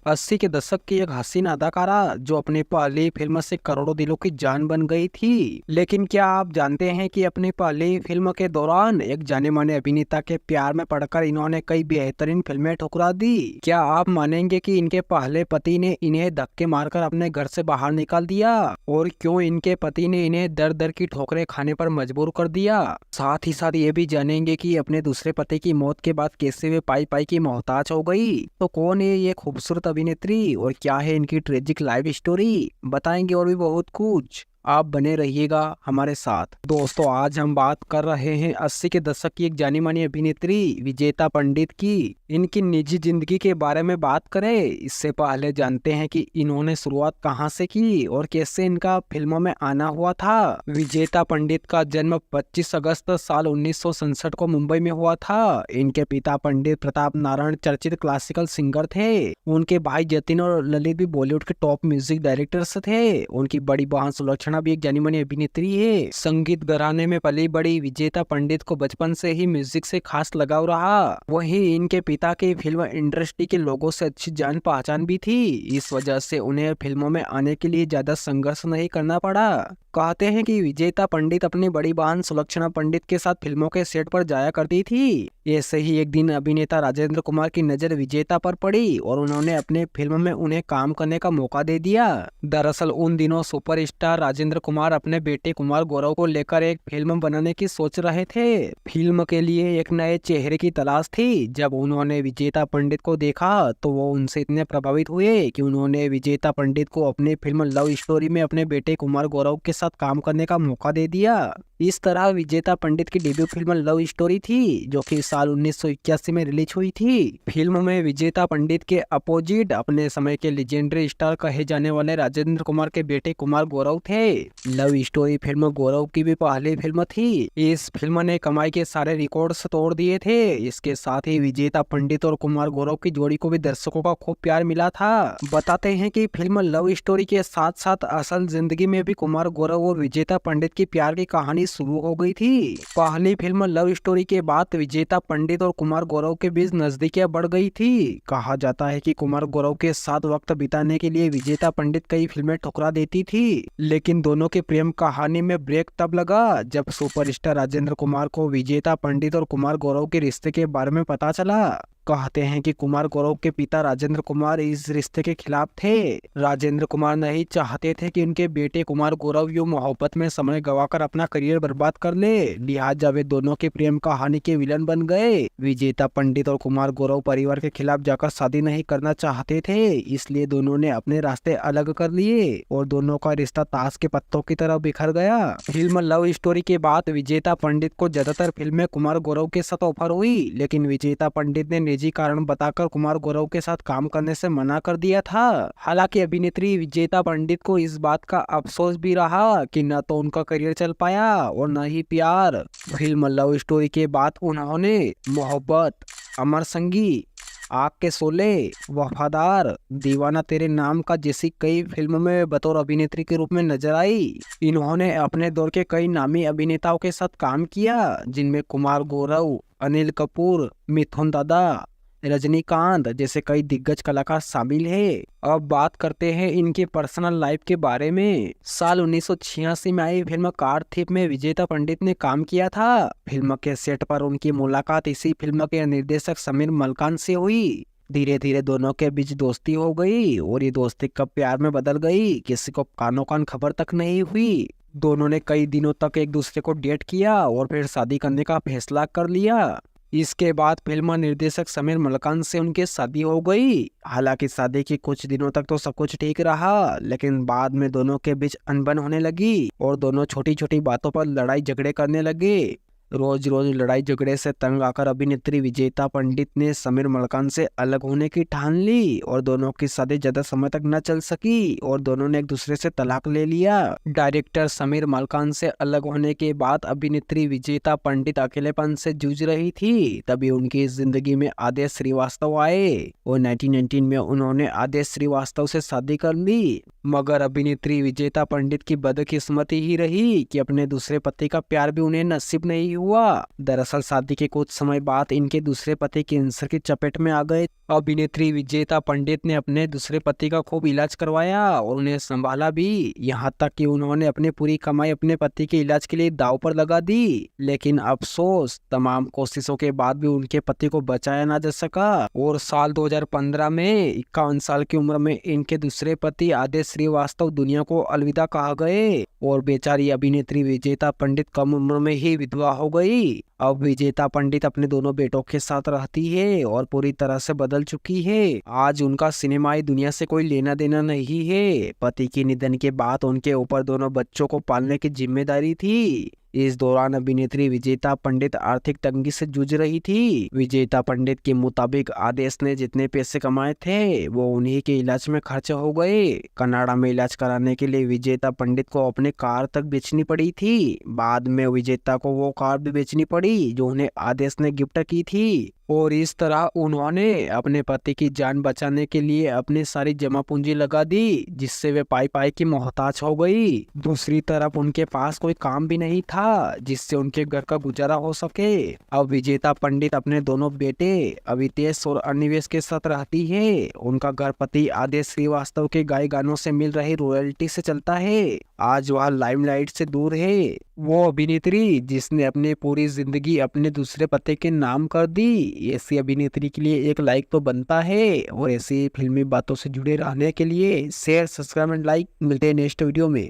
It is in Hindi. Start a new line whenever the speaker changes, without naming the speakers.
80 के दशक की एक हसीन अदाकारा जो अपनी पहली फिल्म से करोड़ों दिलों की जान बन गई थी। लेकिन क्या आप जानते हैं कि अपनी पहली फिल्म के दौरान एक जाने माने अभिनेता के प्यार में पड़कर इन्होंने कई बेहतरीन फिल्में ठुकरा दी। क्या आप मानेंगे कि इनके पहले पति ने इन्हें धक्के मारकर अपने घर से बाहर निकाल दिया, और क्यों इनके पति ने इन्हें दर दर की ठोकरें खाने पर मजबूर कर दिया। साथ ही साथ ये भी जानेंगे कि अपने दूसरे पति की मौत के बाद कैसे वे पाई पाई की मोहताज हो गई। तो कौन है ये खूबसूरत अभिनेत्री और क्या है इनकी ट्रेजिक लाइफ स्टोरी, बताएंगे और भी बहुत कुछ। आप बने रहिएगा हमारे साथ। दोस्तों, आज हम बात कर रहे हैं 80 के दशक की एक जानी मानी अभिनेत्री विजेता पंडित की। इनकी निजी जिंदगी के बारे में बात करें इससे पहले जानते हैं कि इन्होंने शुरुआत कहां से की और कैसे इनका फिल्मों में आना हुआ था। विजेता पंडित का जन्म 25 अगस्त साल 1967 को मुंबई में हुआ था। इनके पिता पंडित प्रताप नारायण चर्चित क्लासिकल सिंगर थे। उनके भाई जतिन और ललित भी बॉलीवुड के टॉप म्यूजिक डायरेक्टर्स थे। उनकी बड़ी बहन सुलक्षणा भी एक जानी मानी अभिनेत्री है। संगीत घराने में पली बड़ी विजेता पंडित को बचपन से ही म्यूजिक से खास लगाव रहा। वहीं इनके पिता की फिल्म इंडस्ट्री के लोगों से अच्छी जान पहचान भी थी। इस वजह से उन्हें फिल्मों में आने के लिए ज्यादा संघर्ष नहीं करना पड़ा। कहते हैं कि विजेता पंडित अपनी बड़ी बहन सुलक्षणा पंडित के साथ फिल्मों के सेट पर जाया करती थी। ऐसे ही एक दिन अभिनेता राजेंद्र कुमार की नजर विजेता पर पड़ी और उन्होंने अपने फिल्म में उन्हें काम करने का मौका दे दिया। दरअसल उन दिनों सुपरस्टार राजेंद्र कुमार अपने बेटे कुमार गौरव को लेकर एक फिल्म बनाने की सोच रहे थे। फिल्म के लिए एक नए चेहरे की तलाश थी। जब उन्होंने विजेता पंडित को देखा तो वो उनसे इतने प्रभावित हुए कि उन्होंने विजेता पंडित को अपनी फिल्म लव स्टोरी में अपने बेटे कुमार गौरव के साथ काम करने का मौका दे दिया। इस तरह विजेता पंडित की डेब्यू फिल्म लव स्टोरी थी, जो कि साल 1981 में रिलीज हुई थी। फिल्म में विजेता पंडित के अपोजिट अपने समय के लेजेंडरी स्टार कहे जाने वाले राजेंद्र कुमार के बेटे कुमार गौरव थे। लव स्टोरी फिल्म गौरव की भी पहली फिल्म थी। इस फिल्म ने कमाई के सारे रिकॉर्ड्स तोड़ दिए थे। इसके साथ ही विजेता पंडित और कुमार गौरव की जोड़ी को भी दर्शकों का खूब प्यार मिला था। बताते हैं कि फिल्म लव स्टोरी के साथ साथ असल जिंदगी में भी कुमार गौरव और विजेता पंडित की प्यार की कहानी शुरू हो गई थी। पहली फिल्म लव स्टोरी के बाद विजेता पंडित और कुमार गौरव के बीच नजदीकियां बढ़ गई थी। कहा जाता है कि कुमार गौरव के साथ वक्त बिताने के लिए विजेता पंडित कई फिल्में ठुकरा देती थी, लेकिन दोनों के प्रेम कहानी में ब्रेक तब लगा जब सुपरस्टार राजेंद्र कुमार को विजेता पंडित और कुमार गौरव के रिश्ते के बारे में पता चला। कहते हैं कि कुमार गौरव के पिता राजेंद्र कुमार इस रिश्ते के खिलाफ थे। राजेंद्र कुमार नहीं चाहते थे कि उनके बेटे कुमार गौरव यूं मोहब्बत में समय गवाकर अपना करियर बर्बाद कर ले। लिहाजा वे दोनों के प्रेम कहानी के विलन बन गए। विजेता पंडित और कुमार गौरव परिवार के खिलाफ जाकर शादी नहीं करना चाहते थे, इसलिए दोनों ने अपने रास्ते अलग कर लिए और दोनों का रिश्ता ताश के पत्तों की तरह बिखर गया। फिल्म लव स्टोरी के बाद विजेता पंडित को ज्यादातर फिल्में कुमार गौरव के साथ ऑफर हुई, लेकिन विजेता पंडित ने निजी कारण बताकर कुमार गौरव के साथ काम करने से मना कर दिया था। हालांकि अभिनेत्री विजेता पंडित को इस बात का अफसोस भी रहा कि न तो उनका करियर चल पाया और न ही प्यार। फिल्म लव स्टोरी के बाद उन्होंने मोहब्बत, अमर संगी, आग के शोले, वफादार, दीवाना तेरे नाम का जैसी कई फिल्मों में बतौर अभिनेत्री के रूप में नजर आई। इन्होंने अपने दौर के कई नामी अभिनेताओं के साथ काम किया, जिनमें कुमार गौरव, अनिल कपूर, मिथुन दादा, रजनीकांत जैसे कई दिग्गज कलाकार शामिल हैं। अब बात करते हैं इनके पर्सनल लाइफ के बारे में। साल 1986 में आई फिल्म कार थीफ में विजेता पंडित ने काम किया था। फिल्म के सेट पर उनकी मुलाकात इसी फिल्म के निर्देशक समीर मलकान से हुई। धीरे धीरे दोनों के बीच दोस्ती हो गई और ये दोस्ती कब प्यार में बदल गई, किसी को कानो कान खबर तक नहीं हुई। दोनों ने कई दिनों तक एक दूसरे को डेट किया और फिर शादी करने का फैसला कर लिया। इसके बाद फिल्म निर्देशक समीर मलकान से उनकी शादी हो गई। हालांकि शादी के कुछ दिनों तक तो सब कुछ ठीक रहा, लेकिन बाद में दोनों के बीच अनबन होने लगी और दोनों छोटी छोटी बातों पर लड़ाई झगड़े करने लगे। रोज रोज लड़ाई झगड़े से तंग आकर अभिनेत्री विजेता पंडित ने समीर मलकान से अलग होने की ठान ली और दोनों की शादी ज्यादा समय तक न चल सकी और दोनों ने एक दूसरे से तलाक ले लिया। डायरेक्टर समीर मलकान से अलग होने के बाद अभिनेत्री विजेता पंडित अकेलेपन से जूझ रही थी। तभी उनकी जिंदगी में आदेश श्रीवास्तव आए और 1919 में उन्होंने आदेश श्रीवास्तव से शादी कर ली। मगर अभिनेत्री विजेता पंडित की बदकिस्मती ही रही कि अपने दूसरे पति का प्यार भी उन्हें नसीब नहीं हुआ। दरअसल शादी के कुछ समय बाद इनके दूसरे पति कैंसर की चपेट में आ गए। अभिनेत्री विजेता पंडित ने अपने दूसरे पति का खूब इलाज करवाया और उन्हें संभाला भी, यहाँ तक कि उन्होंने अपनी पूरी कमाई अपने पति के इलाज के लिए दांव पर लगा दी। लेकिन अफसोस, तमाम कोशिशों के बाद भी उनके पति को बचाया ना जा सका और साल 2015 में 51 साल की उम्र में इनके दूसरे पति आदेश श्रीवास्तव दुनिया को अलविदा कहा गए और बेचारी अभिनेत्री विजेता पंडित कम उम्र में ही विधवा हो गई। अब विजेता पंडित अपने दोनों बेटों के साथ रहती है और पूरी तरह से बदल चुकी है। आज उनका सिनेमाई दुनिया से कोई लेना देना नहीं है। पति के निधन के बाद उनके ऊपर दोनों बच्चों को पालने की जिम्मेदारी थी। इस दौरान अभिनेत्री विजेता पंडित आर्थिक तंगी से जूझ रही थी। विजेता पंडित के मुताबिक आदेश ने जितने पैसे कमाए थे वो उन्हीं के इलाज में खर्च हो गए। कनाडा में इलाज कराने के लिए विजेता पंडित को अपने कार तक बेचनी पड़ी थी। बाद में विजेता को वो कार भी बेचनी पड़ी जो उन्हें आदेश ने गिफ्ट की थी और इस तरह उन्होंने अपने पति की जान बचाने के लिए अपनी सारी जमा पूंजी लगा दी, जिससे वे पाई पाई की मोहताज हो गई। दूसरी तरफ उनके पास कोई काम भी नहीं था जिससे उनके घर का गुजारा हो सके। अब विजेता पंडित अपने दोनों बेटे अवितेश और अनिवेश के साथ रहती है। उनका घर पति आदेश श्रीवास्तव के गाय गानों से मिल रही रॉयल्टी से चलता है। आज वह लाइमलाइट से दूर है। वो अभिनेत्री जिसने अपनी पूरी जिंदगी अपने दूसरे पति के नाम कर दी। ऐसी अभिनेत्री के लिए एक लाइक तो बनता है और ऐसी फिल्मी बातों से जुड़े रहने के लिए शेयर, सब्सक्राइब एंड लाइक। मिलते हैं नेक्स्ट वीडियो में।